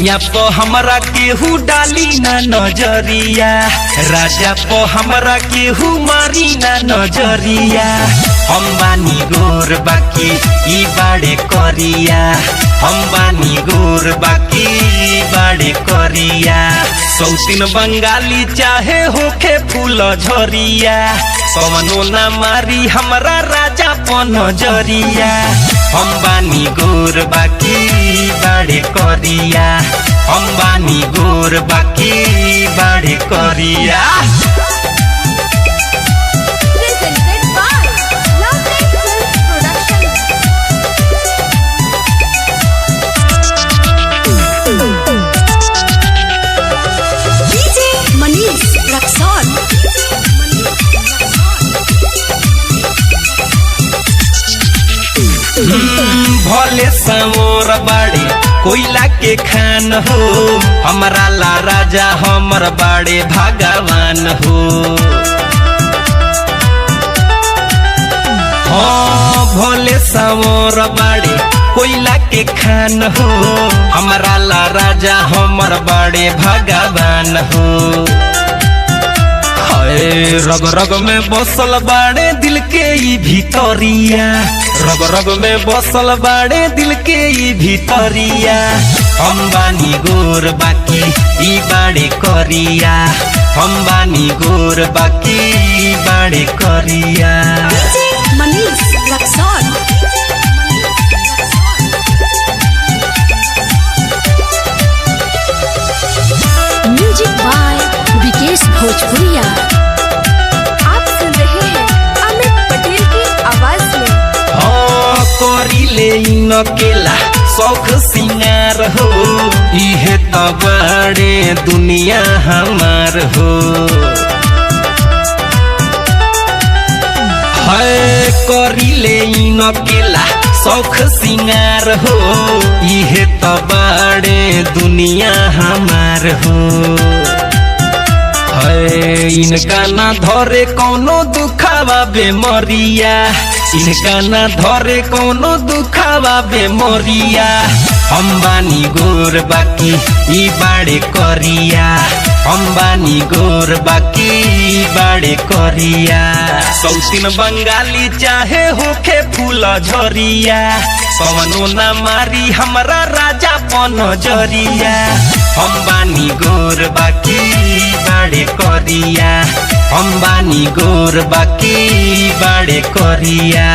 सैया पो हमरा केहू डाली ना नजरिया, राजा पो हमरा केहू मारी ना नजरिया। हम बानी गोर बाकी ई बाड़े करिया, हम बानी गोर बाकी ई बाड़े करिया। सौतीन बंगाली चाहे होखे फूल झरिया, कवनो ना मारी हमरा राजा पो नजरिया। हम बानी गोर बाकी ई बाड़े करिया, हम बानी गोर बाकी ई बाड़े करिया। भले समोर बाड़े कोयला के खान हो, हमरा ला राजा हमर बाड़े भगवान हो। हाँ भले समोर बाड़े कोयला के खान हो, हमरा ला राजा हमर बाड़े भगवान हो। रग रग में बसल बाड़े दिल के ई भीतरिया, रग रग में बसल बाड़े दिल के ई भीतरिया। हम बानी गोर बाकी ई बाड़े करिया, हम बानी गोर बाकी ई बाड़े करिया। म्यूजिक बाय विकेश भोजपुरिया। आप सुन रहे हैं अमित पटेल की आवाज में। हाँ करिले न केला शौक सिंगार हो, इहे त बाड़े दुनिया हमार हो। है करिले न केला शौक सिंगार हो, इहे त बाड़े दुनिया हमार हो। इनका ना धरे कौनो दुखावा बेमरिया, इनका ना धरे कौनो दुखावा बेमरिया। हम बानी गोर बाकी ई बाड़े करिया, हम बानी गोर बाकी ई बाड़े करिया। सौतीन बंगाली चाहे होखे फूल झरिया, कवनो ना मारी हमरा राजा पो नजरिया। हम बानी गोर बाकी ई बाड़े करिया, हम बानी गोर बाकी ई बाड़े करिया।